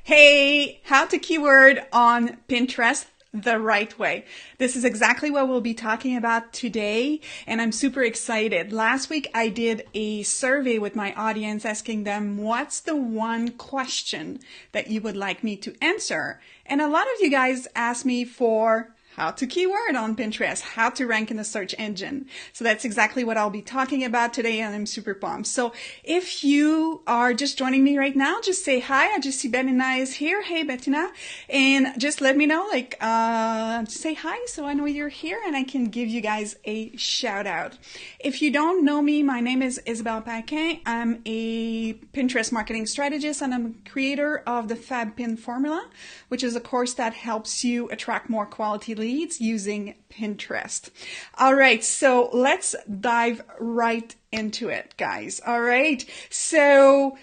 Hey, how to keyword on Pinterest the right way. This is exactly what we'll be talking about today, and I'm super excited. Last week I did a survey with my audience asking them what's the one question that you would like me to answer. And a lot of you guys asked me for how to keyword on Pinterest, how to rank in the search engine. So that's exactly what I'll be talking about today, and I'm super pumped. So if you are just joining me right now, just say hi. I just see Bettina is here. Hey, Bettina. And just let me know, say hi so I know you're here and I can give you guys a shout out. If you don't know me, my name is Isabelle Paquin. I'm a Pinterest marketing strategist and I'm a creator of the Fab Pin Formula, which is a course that helps you attract more quality leads using Pinterest. All right, so let's dive right into it, guys. All right, so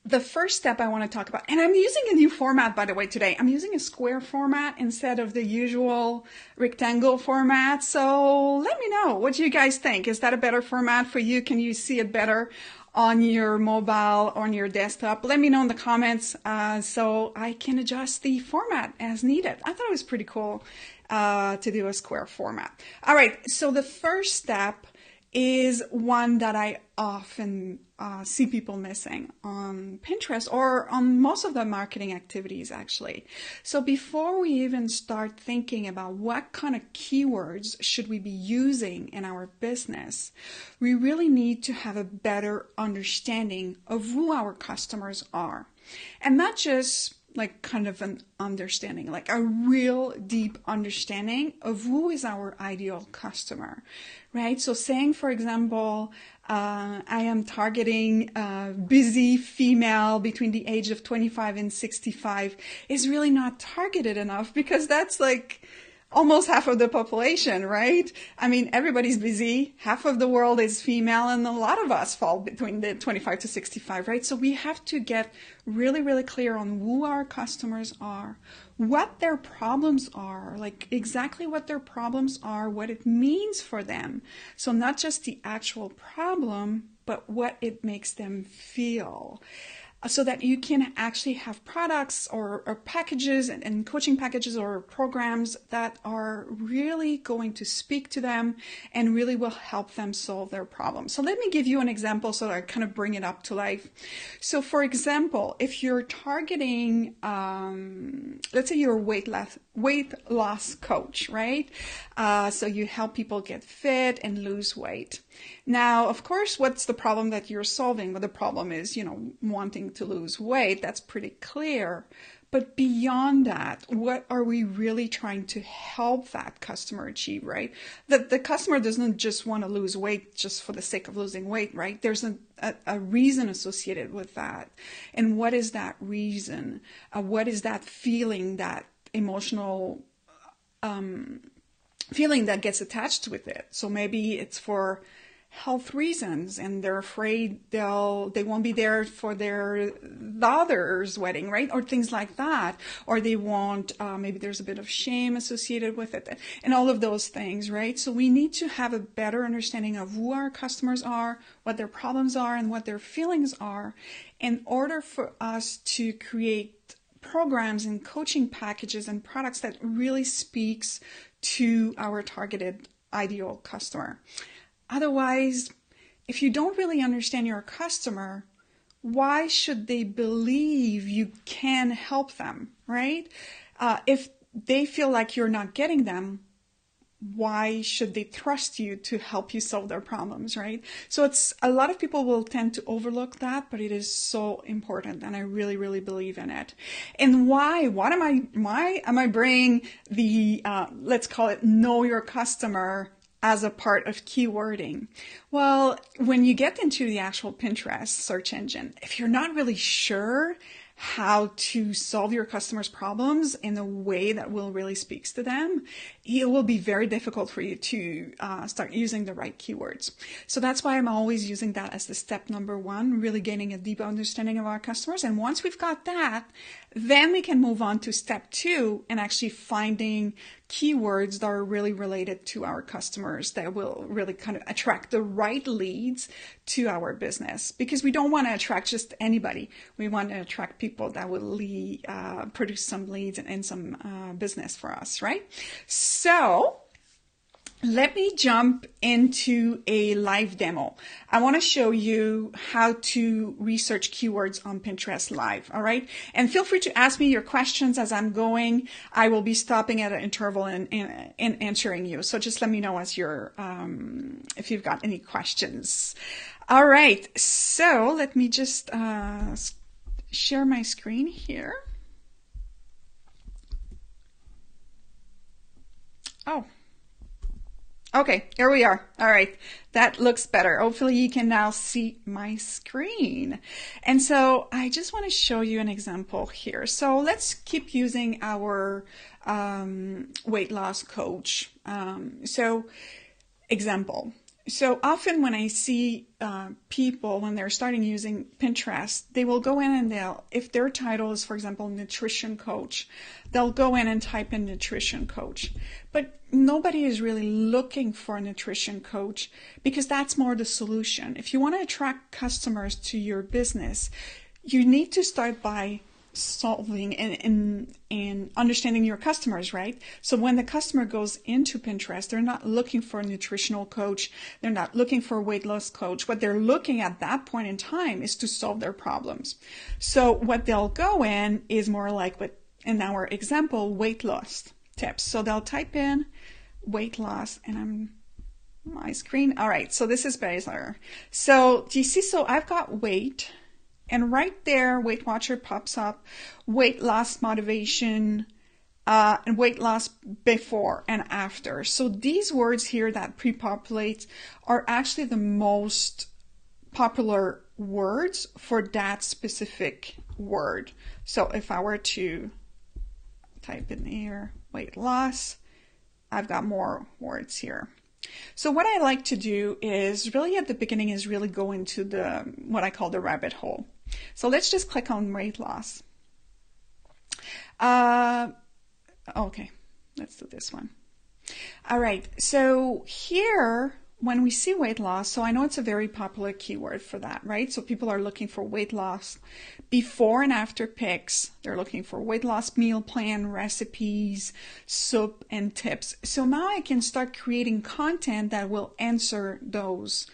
the first step I want to talk about, and I'm using a new format, by the way, today. I'm using a square format instead of the usual rectangle format. So let me know, what do you guys think? Is that a better format for you? Can you see it better on your mobile, on your desktop? Let me know in the comments so I can adjust the format as needed. I thought it was pretty cool to do a square format. All right, so the first step is one that I often see people missing on Pinterest or on most of the marketing activities, actually. So before we even start thinking about what kind of keywords should we be using in our business, we really need to have a better understanding of who our customers are. And not just like kind of an understanding, like a real deep understanding of who is our ideal customer, right? So saying, for example, I am targeting a busy female between the age of 25 and 65 is really not targeted enough because that's like almost half of the population, right? I mean, everybody's busy. Half of the world is female and a lot of us fall between the 25 to 65, right? So we have to get really, really clear on who our customers are, what their problems are, like exactly what their problems are, what it means for them. So not just the actual problem, but what it makes them feel. So that you can actually have products or packages and coaching packages or programs that are really going to speak to them and really will help them solve their problems. So let me give you an example so that I kind of bring it up to life. So for example, if you're targeting, let's say you're a weight loss coach, right? So you help people get fit and lose weight. Now, of course, what's the problem that you're solving? Well, the problem is, wanting to lose weight. That's pretty clear. But beyond that, what are we really trying to help that customer achieve, right? The customer doesn't just want to lose weight just for the sake of losing weight, right? There's a reason associated with that. And what is that reason? What is that feeling, that emotional feeling that gets attached with it? So maybe it's for health reasons and they're afraid they won't be there for their daughter's wedding, right? Or things like that. Or they won't, maybe there's a bit of shame associated with it and all of those things, right? So we need to have a better understanding of who our customers are, what their problems are, and what their feelings are in order for us to create programs and coaching packages and products that really speaks to our targeted ideal customer. Otherwise, if you don't really understand your customer, why should they believe you can help them, right? If they feel like you're not getting them, why should they trust you to help you solve their problems, right? So it's a lot of people will tend to overlook that, but it is so important, and I really, really believe in it. And why am I bringing the let's call it know your customer as a part of keywording? Well, when you get into the actual Pinterest search engine, if you're not really sure how to solve your customers' problems in a way that will really speaks to them, it will be very difficult for you to start using the right keywords. So that's why I'm always using that as the step number one, really gaining a deep understanding of our customers. And once we've got that, then we can move on to step two and actually finding keywords that are really related to our customers, that will really kind of attract the right leads to our business, because we don't want to attract just anybody. We want to attract people that will produce some leads and some business for us, right? So let me jump into a live demo. I want to show you how to research keywords on Pinterest live, all right? And feel free to ask me your questions as I'm going. I will be stopping at an interval and answering you. So just let me know as you're, if you've got any questions. All right, so let me just share my screen here. Oh. Okay, here we are. All right, that looks better. Hopefully you can now see my screen. And so I just want to show you an example here. So let's keep using our weight loss coach. Example. So often when I see people, when they're starting using Pinterest, they will go in and if their title is, for example, nutrition coach, they'll go in and type in nutrition coach. But nobody is really looking for a nutrition coach, because that's more the solution. If you want to attract customers to your business, you need to start by solving and understanding your customers, right? So when the customer goes into Pinterest, they're not looking for a nutritional coach. They're not looking for a weight loss coach. What they're looking at that point in time is to solve their problems. So what they'll go in is more like what in our example, weight loss tips. So they'll type in weight loss, and I'm my screen. All right. So this is Baszler. So do you see? So I've got weight. And right there, Weight Watcher pops up, weight loss motivation, and weight loss before and after. So these words here that pre-populate are actually the most popular words for that specific word. So if I were to type in here, weight loss, I've got more words here. So what I like to do is really at the beginning is really go into what I call the rabbit hole. So let's just click on weight loss. Okay, let's do this one. All right, so here when we see weight loss, so I know it's a very popular keyword for that, right? So people are looking for weight loss before and after pics. They're looking for weight loss meal plan, recipes, soup, and tips. So now I can start creating content that will answer those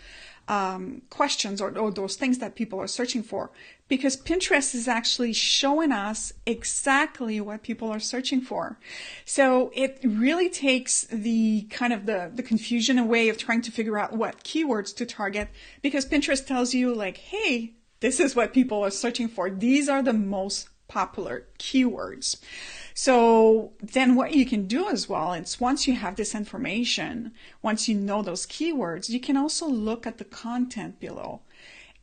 questions or those things that people are searching for, because Pinterest is actually showing us exactly what people are searching for. So it really takes the kind of the confusion away of trying to figure out what keywords to target, because Pinterest tells you like, hey, this is what people are searching for. These are the most popular keywords. So then what you can do as well is once you have this information, once you know those keywords, you can also look at the content below.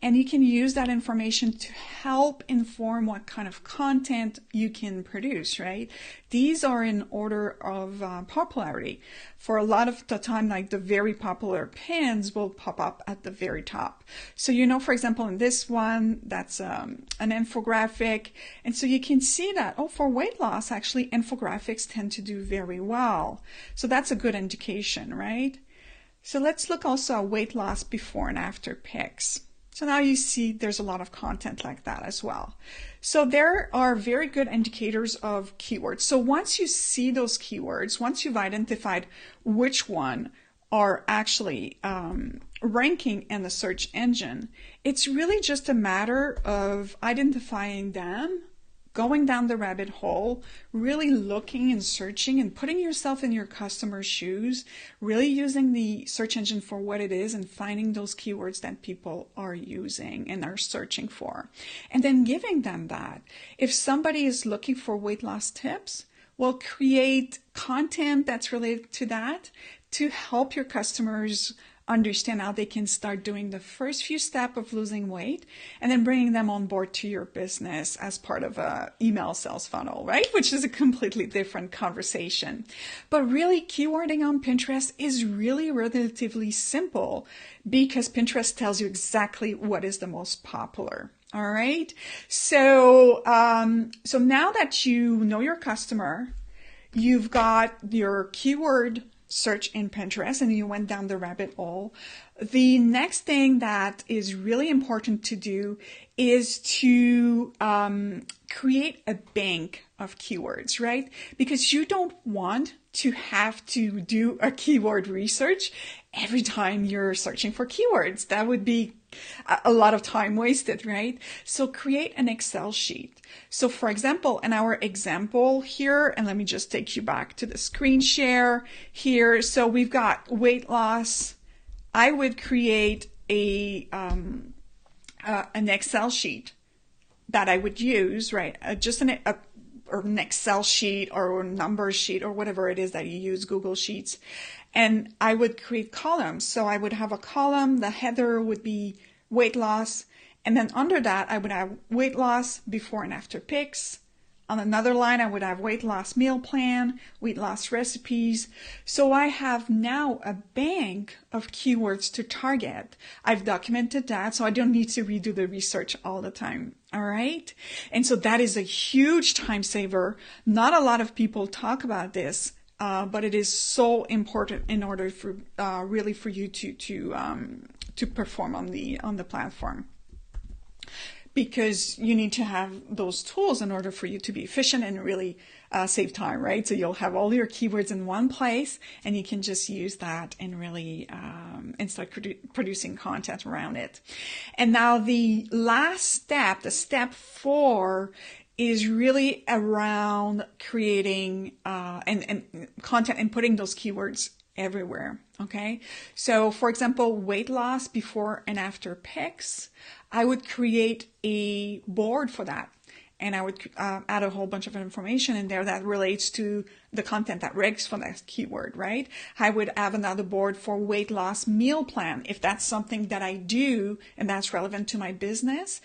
And you can use that information to help inform what kind of content you can produce, right? These are in order of popularity. For a lot of the time, like the very popular pins will pop up at the very top. So, you know, for example, in this one, that's an infographic. And so you can see that, oh, for weight loss, actually, infographics tend to do very well. So that's a good indication, right? So let's look also at weight loss before and after pics. So now you see there's a lot of content like that as well. So there are very good indicators of keywords. So once you see those keywords, once you've identified which one are actually ranking in the search engine, it's really just a matter of identifying them, going down the rabbit hole, really looking and searching and putting yourself in your customer's shoes, really using the search engine for what it is and finding those keywords that people are using and are searching for. And then giving them that. If somebody is looking for weight loss tips, well, create content that's related to that to help your customers understand how they can start doing the first few steps of losing weight and then bringing them on board to your business as part of a email sales funnel, right? Which is a completely different conversation. But really, keywording on Pinterest is really relatively simple because Pinterest tells you exactly what is the most popular. All right. So, so now that you know your customer, you've got your keyword search in Pinterest and you went down the rabbit hole. The next thing that is really important to do is to create a bank of keywords, right? Because you don't want to have to do a keyword research every time you're searching for keywords. That would be a lot of time wasted, right? So create an Excel sheet. So for example, in our example here, and let me just take you back to the screen share here. So we've got weight loss. I would create an Excel sheet that I would use, right? Just an Excel sheet or a number sheet or whatever it is that you use, Google Sheets. And I would create columns. So I would have a column, the header would be weight loss. And then under that, I would have weight loss before and after pics. On another line, I would have weight loss meal plan, weight loss recipes. So I have now a bank of keywords to target. I've documented that, so I don't need to redo the research all the time. All right. And so that is a huge time saver. Not a lot of people talk about this. But it is so important in order for really for you to perform on the platform, because you need to have those tools in order for you to be efficient and really save time, right? So you'll have all your keywords in one place, and you can just use that and really and start producing content around it. And now the last step, the step 4, is really around creating and content and putting those keywords everywhere. Okay. So for example, weight loss before and after pics, I would create a board for that. And I would add a whole bunch of information in there that relates to the content that ranks for that keyword, right? I would have another board for weight loss meal plan. If that's something that I do and that's relevant to my business,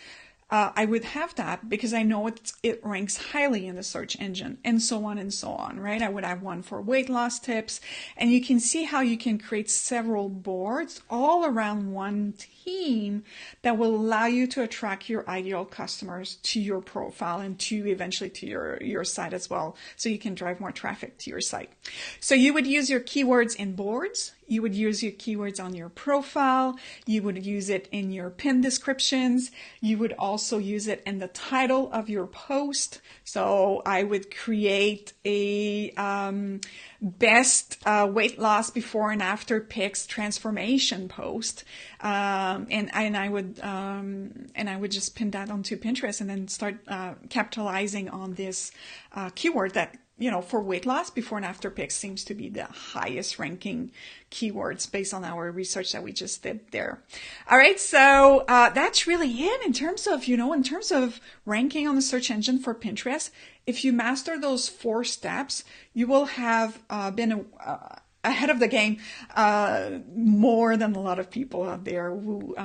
I would have that because I know it ranks highly in the search engine, and so on, right? I would have one for weight loss tips, and you can see how you can create several boards all around one theme that will allow you to attract your ideal customers to your profile and to eventually to your site as well, so you can drive more traffic to your site. So you would use your keywords in boards. You would use your keywords on your profile. You would use it in your pin descriptions. You would also use it in the title of your post. So I would create a best weight loss before and after pics transformation post, and I would just pin that onto Pinterest and then start capitalizing on this keyword that, you know, for weight loss before and after pics seems to be the highest ranking keywords based on our research that we just did there. All right. So, that's really it in terms of ranking on the search engine for Pinterest. If you master those 4 steps, you will have been ahead of the game more than a lot of people out there who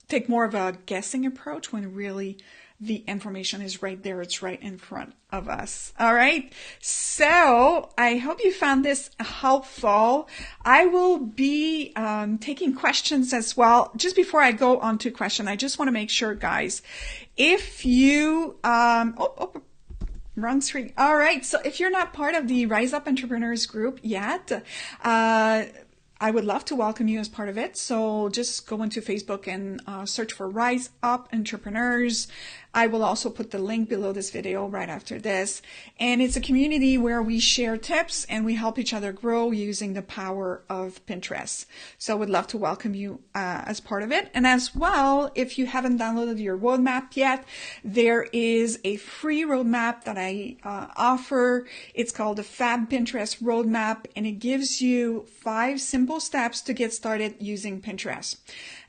take more of a guessing approach when really the information is right there. It's right in front of us. All right. So I hope you found this helpful. I will be taking questions as well. Just before I go on to question, I just want to make sure, guys, if you, wrong screen. All right. So if you're not part of the Rise Up Entrepreneurs group yet, I would love to welcome you as part of it. So just go into Facebook and search for Rise Up Entrepreneurs. I will also put the link below this video right after this. And it's a community where we share tips and we help each other grow using the power of Pinterest. So I would love to welcome you as part of it. And as well, if you haven't downloaded your roadmap yet, there is a free roadmap that I offer. It's called the Fab Pinterest Roadmap, and it gives you 5 simple steps to get started using Pinterest.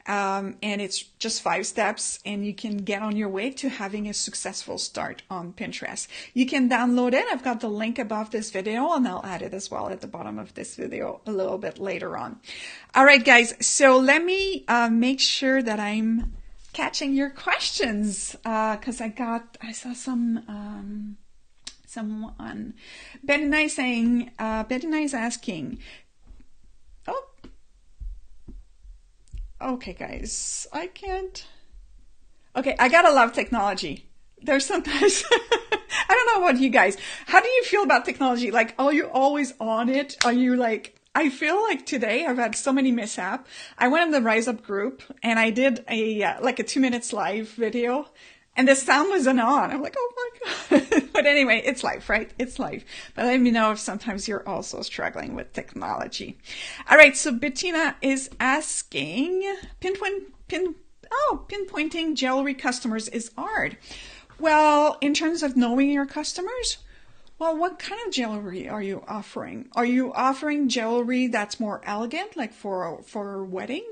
And it's just 5 steps, and you can get on your way to having a successful start on Pinterest. You can download it. I've got the link above this video, and I'll add it as well at the bottom of this video a little bit later on. All right, guys. So let me make sure that I'm catching your questions, because I saw someone. Betty saying, Betty is asking. Oh. Okay, guys, I can't. Okay, I gotta love technology. There's sometimes I don't know about you guys. How do you feel about technology? Like, are you always on it? Are you like, I feel like today I've had so many mishap. I went in the Rise Up group and I did like a 2 minutes live video and the sound wasn't on. I'm like, oh my God. But anyway, it's life, right? It's life. But let me know if sometimes you're also struggling with technology. All right. So Bettina is asking, pinpointing jewelry customers is hard. Well, in terms of knowing your customers, well, what kind of jewelry are you offering? Are you offering jewelry that's more elegant, like for a wedding,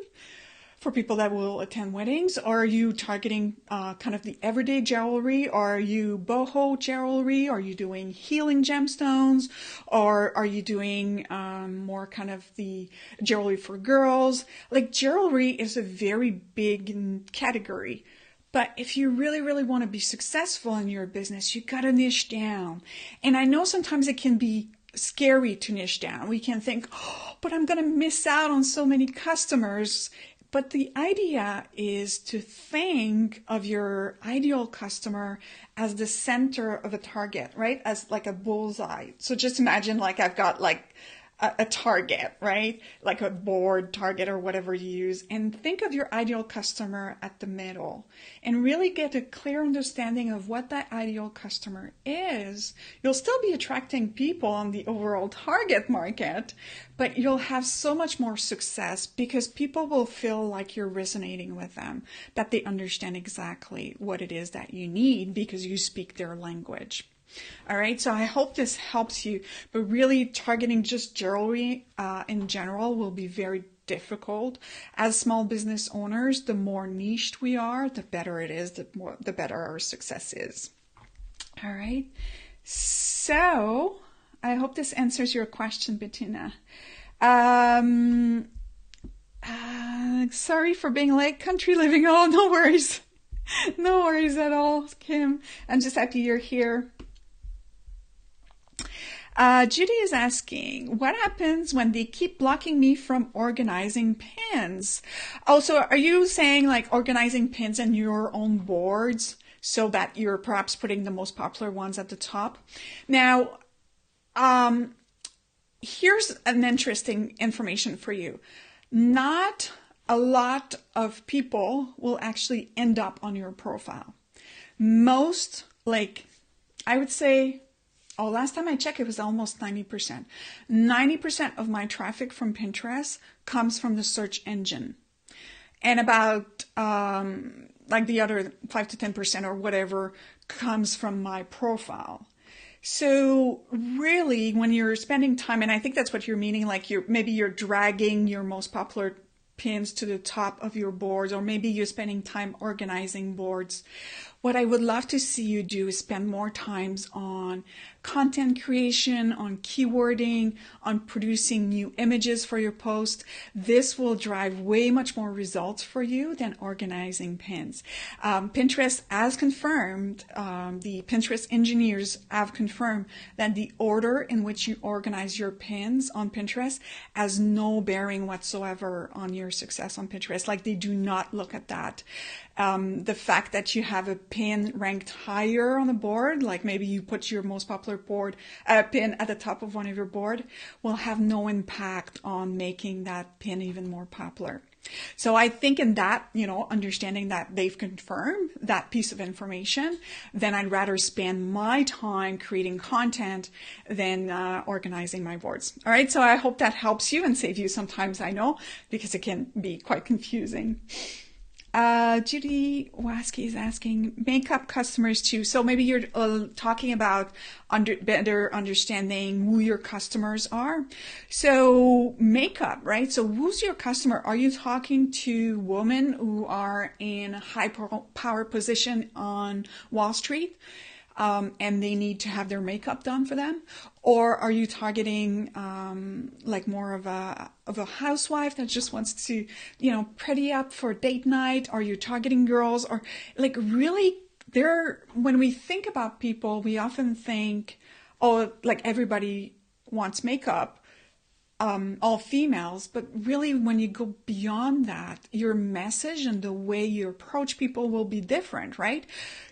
for people that will attend weddings? Or are you targeting kind of the everyday jewelry? Or are you boho jewelry? Are you doing healing gemstones? Or are you doing more kind of the jewelry for girls? Like jewelry is a very big category. But if you really, really want to be successful in your business, you got to niche down. And I know sometimes it can be scary to niche down. We can think, oh, but I'm going to miss out on so many customers. But the idea is to think of your ideal customer as the center of a target, right? As like a bullseye. So just imagine like I've got like a target, right? Like a board target or whatever you use, and think of your ideal customer at the middle and really get a clear understanding of what that ideal customer is. You'll still be attracting people on the overall target market, but you'll have so much more success because people will feel like you're resonating with them, that they understand exactly what it is that you need because you speak their language. All right, so I hope this helps you, but really targeting just jewelry in general will be very difficult. As small business owners, the more niched we are, the better it is, the better our success is. All right, so I hope this answers your question, Bettina. Sorry for being late, country living. Oh, no worries. No worries at all, Kim. I'm just happy you're here. Judy is asking, what happens when they keep blocking me from organizing pins? Oh, so are you saying like organizing pins in your own boards so that you're perhaps putting the most popular ones at the top? Now, here's an interesting information for you. Not a lot of people will actually end up on your profile. Most, like, I would say, last time I checked, it was almost 90%. 90% of my traffic from Pinterest comes from the search engine. And about like the other 5 to 10% or whatever comes from my profile. So really, when you're spending time, and I think that's what you're meaning, like maybe you're dragging your most popular pins to the top of your boards, or maybe you're spending time organizing boards. What I would love to see you do is spend more times on content creation, on keywording, on producing new images for your post. This will drive way much more results for you than organizing pins. Pinterest has confirmed, the Pinterest engineers have confirmed that the order in which you organize your pins on Pinterest has no bearing whatsoever on your success on Pinterest. Like, they do not look at that. The fact that you have a pin ranked higher on the board, like maybe you put your most popular pin at the top of one of your board, will have no impact on making that pin even more popular. So I think in that, understanding that they've confirmed that piece of information, then I'd rather spend my time creating content than organizing my boards. All right. So I hope that helps you and saves you sometimes, I know, because it can be quite confusing. Judy Waskey is asking, makeup customers too. So maybe you're talking about better understanding who your customers are. So makeup, right? So who's your customer? Are you talking to women who are in a high power position on Wall Street? And they need to have their makeup done for them? Or are you targeting like more of a housewife that just wants to, pretty up for date night? Are you targeting girls? Or like really when we think about people, we often think, like everybody wants makeup, all females, but really when you go beyond that, your message and the way you approach people will be different, right?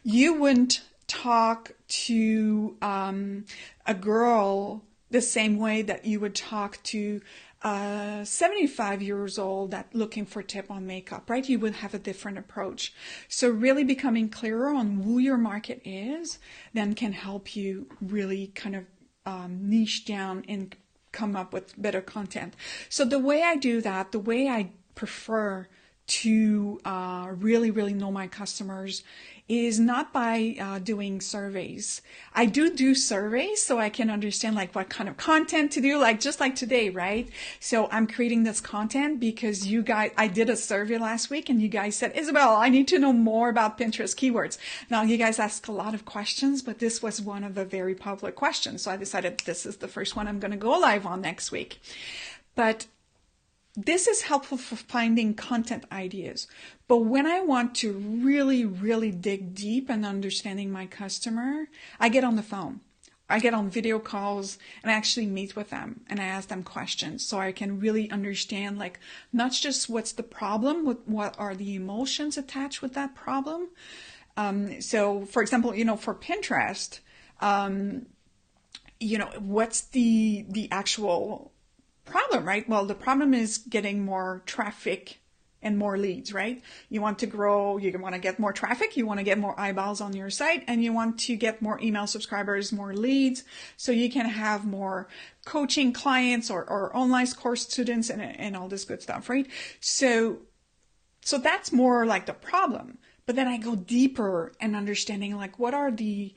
You wouldn't talk to a girl the same way that you would talk to 75 years old that looking for tip on makeup, right? You would have a different approach. So really becoming clearer on who your market is then can help you really kind of niche down and come up with better content. So the way I do that, the way I prefer to really know my customers is not by doing surveys. I do surveys so I can understand like what kind of content to do, like just like today, right? So I'm creating this content because you guys, I did a survey last week and you guys said, Isabelle, I need to know more about Pinterest keywords. Now you guys ask a lot of questions, but this was one of the very popular questions. So I decided this is the first one I'm going to go live on next week. But this is helpful for finding content ideas. But when I want to really dig deep in understanding my customer, I get on the phone. I get on video calls and I actually meet with them and I ask them questions so I can really understand like not just what's the problem, what are the emotions attached with that problem. So for example, for Pinterest, what's the actual problem, right? Well, the problem is getting more traffic and more leads, right? You want to grow, you want to get more traffic, you want to get more eyeballs on your site, and you want to get more email subscribers, more leads, so you can have more coaching clients or online course students and all this good stuff, right? So that's more like the problem. But then I go deeper and understanding like what are the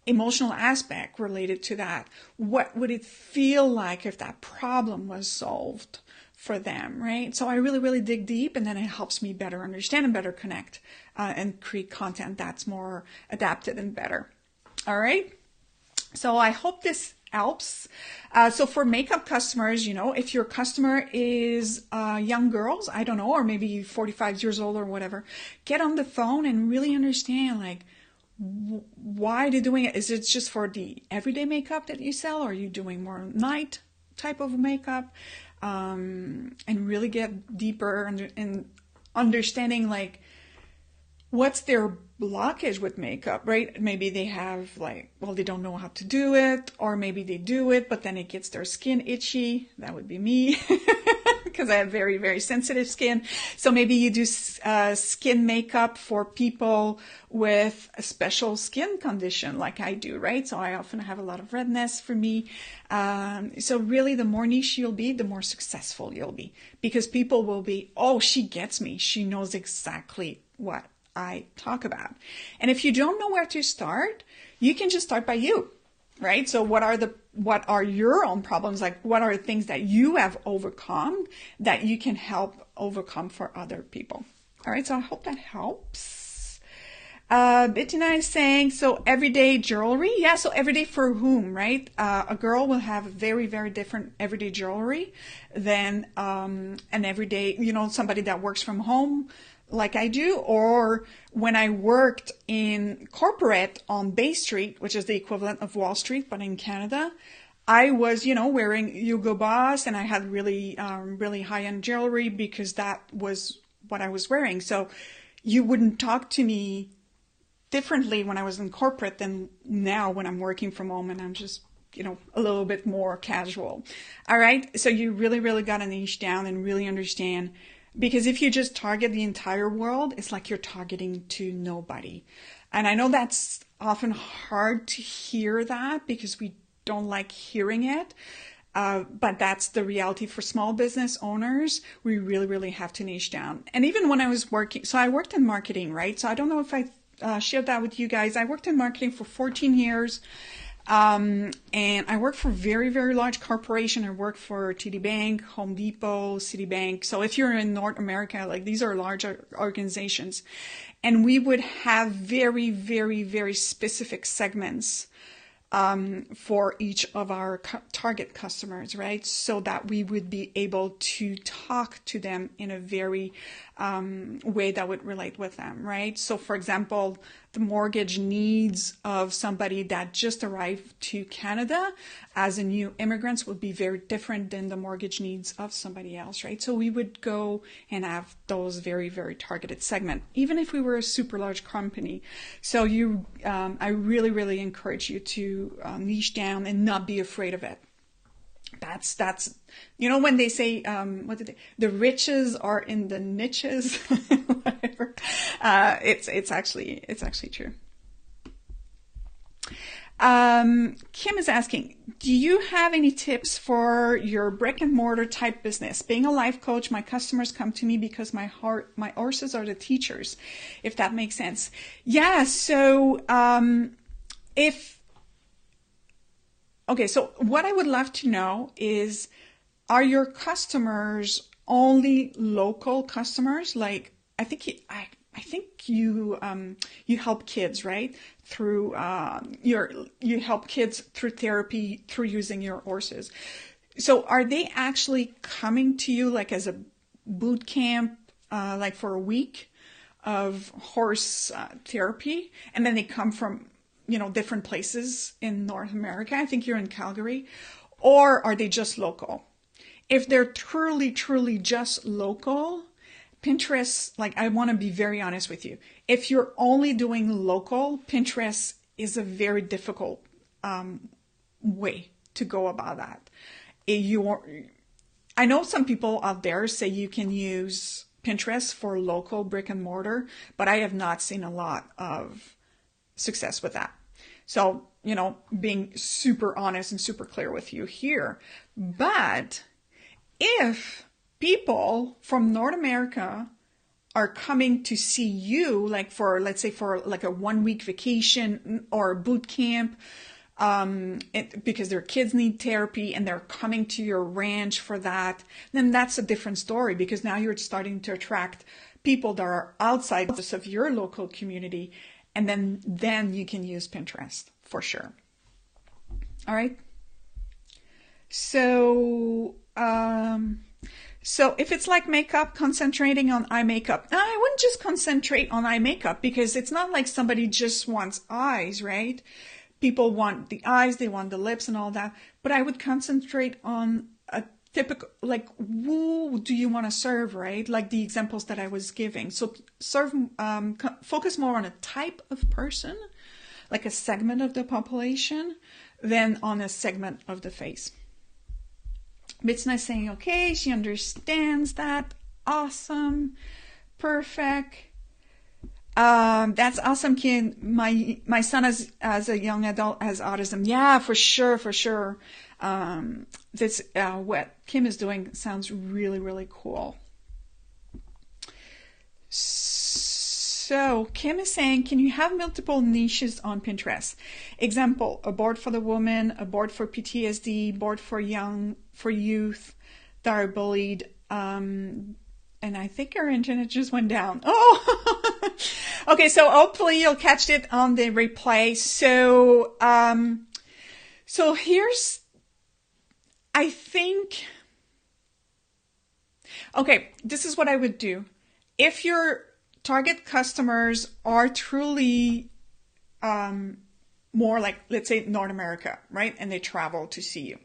emotional aspect related to that. What would it feel like if that problem was solved for them, right? So I really dig deep, and then it helps me better understand and better connect and create content that's more adapted and better. All right. So I hope this helps. So for makeup customers, if your customer is young girls, I don't know, or maybe 45 years old or whatever, get on the phone and really understand like, why they're doing it. Is it just for the everyday makeup that you sell, or are you doing more night type of makeup? And really get deeper in understanding like what's their blockage with makeup, right? Maybe they have they don't know how to do it, or maybe they do it, but then it gets their skin itchy. That would be me. Because I have very sensitive skin. So maybe you do skin makeup for people with a special skin condition like I do, right? So I often have a lot of redness for me. So really the more niche you'll be, the more successful you'll be. Because people will be, oh, she gets me. She knows exactly what I talk about. And if you don't know where to start, you can just start by you. Right? So what are your own problems? Like what are the things that you have overcome that you can help overcome for other people? All right. So I hope that helps. Bettina is saying, so everyday jewelry. Yeah. So everyday for whom, right? A girl will have very different everyday jewelry than, an everyday, somebody that works from home like I do, or when I worked in corporate on Bay Street, which is the equivalent of Wall Street, but in Canada, I was, wearing Hugo Boss, and I had really high-end jewelry because that was what I was wearing. So you wouldn't talk to me differently when I was in corporate than now when I'm working from home and I'm just, a little bit more casual. All right. So you really got to niche down and really understand. Because if you just target the entire world, it's like you're targeting to nobody. And I know that's often hard to hear that because we don't like hearing it. But that's the reality for small business owners. We really have to niche down. And even when I was working, so I worked in marketing, right? So I don't know if I shared that with you guys. I worked in marketing for 14 years. And I work for very large corporation. I work for TD Bank, Home Depot, Citibank. So if you're in North America, like these are large organizations, and we would have very specific segments, for each of our target customers, right? So that we would be able to talk to them in a very way that would relate with them, right? So for example, the mortgage needs of somebody that just arrived to Canada as a new immigrant would be very different than the mortgage needs of somebody else, right? So we would go and have those very, very targeted segment, even if we were a super large company. So I really, really encourage you to niche down and not be afraid of it. That's when they say the riches are in the niches. Whatever. It's actually true. Kim is asking, do you have any tips for your brick and mortar type business? Being a life coach, my customers come to me because my horses are the teachers, if that makes sense. Yeah. So so what I would love to know is, are your customers only local customers? Like, I think you help kids, right? Through you help kids through therapy, through using your horses. So are they actually coming to you like as a boot camp, like for a week of horse therapy, and then they come from different places in North America? I think you're in Calgary. Or are they just local? If they're truly, truly just local, Pinterest, like, I want to be very honest with you. If you're only doing local, Pinterest is a very difficult way to go about that. I know some people out there say you can use Pinterest for local brick and mortar, but I have not seen a lot of success with that. So, being super honest and super clear with you here. But if people from North America are coming to see you, like let's say for like a 1 week vacation or a boot camp, because their kids need therapy and they're coming to your ranch for that, then that's a different story, because now you're starting to attract people that are outside of your local community. And then you can use Pinterest for sure. All right. So if it's like makeup, concentrating on eye makeup, I wouldn't just concentrate on eye makeup, because it's not like somebody just wants eyes, right? People want the eyes, they want the lips and all that. But I would concentrate on a typical, like, who do you want to serve, right? Like the examples that I was giving. So focus more on a type of person, like a segment of the population, than on a segment of the face. But it's nice saying, okay, she understands that. Awesome. Perfect. That's awesome, Kim. My son as a young adult has autism. Yeah, for sure. What Kim is doing sounds really, really cool. So Kim is saying, can you have multiple niches on Pinterest? Example, a board for the woman, a board for PTSD, board for youth that are bullied. And I think our internet just went down. Oh, okay. So hopefully you'll catch it on the replay. So here's, I think, okay, this is what I would do. If your target customers are truly more like, let's say, North America, right? And they travel to see you.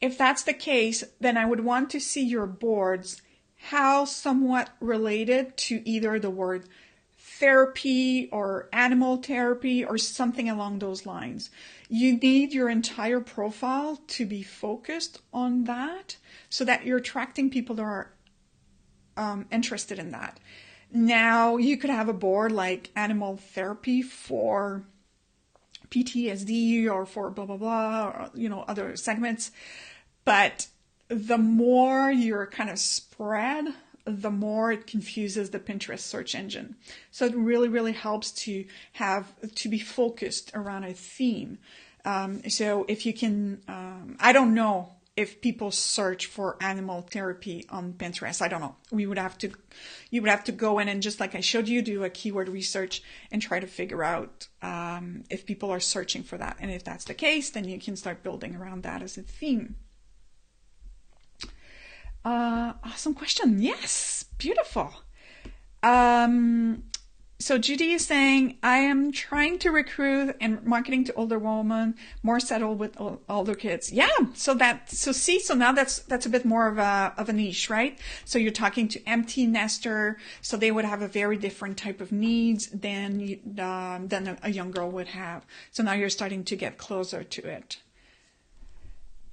If that's the case, then I would want to see your boards, how somewhat related to either the word therapy or animal therapy or something along those lines. You need your entire profile to be focused on that so that you're attracting people that are interested in that. Now, you could have a board like animal therapy for PTSD or for blah, blah, blah, or, other segments. But the more you're kind of spread, the more it confuses the Pinterest search engine. So it really, really helps to be focused around a theme. So if you can, I don't know if people search for animal therapy on Pinterest. I don't know. You would have to go in and, just like I showed you, do a keyword research and try to figure out if people are searching for that. And if that's the case, then you can start building around that as a theme. Awesome question. Yes, beautiful. So Judy is saying, I am trying to recruit and marketing to older women, more settled with older kids. Yeah. So now that's a bit more of a niche, right? So you're talking to empty nester. So they would have a very different type of needs than a young girl would have. So now you're starting to get closer to it.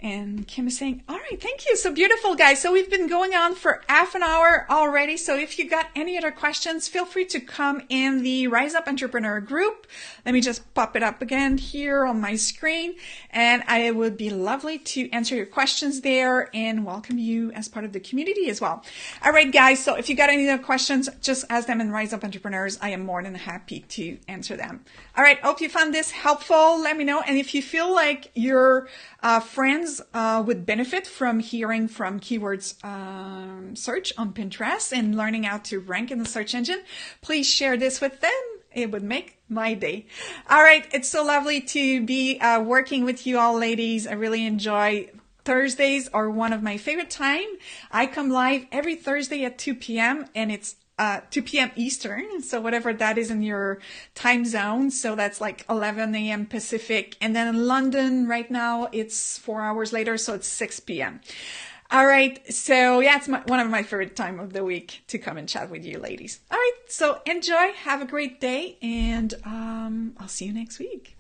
And Kim is saying, all right, thank you. So beautiful, guys. So we've been going on for half an hour already. So if you got any other questions, feel free to come in the Rise Up Entrepreneur group. Let me just pop it up again here on my screen. And I would be lovely to answer your questions there and welcome you as part of the community as well. All right, guys. So if you got any other questions, just ask them in Rise Up Entrepreneurs. I am more than happy to answer them. All right. Hope you found this helpful. Let me know. And if you feel like your friends would benefit from hearing from keywords search on Pinterest and learning how to rank in the search engine, please share this with them. It would make my day. All right. It's so lovely to be working with you all, ladies. I really enjoy Thursdays are one of my favorite time. I come live every Thursday at 2 p.m. and it's 2 p.m. Eastern, so whatever that is in your time zone. So that's like 11 a.m. Pacific. And then in London right now, it's 4 hours later, so it's 6 p.m. All right. So yeah, it's one of my favorite time of the week to come and chat with you ladies. All right. So enjoy. Have a great day. And I'll see you next week.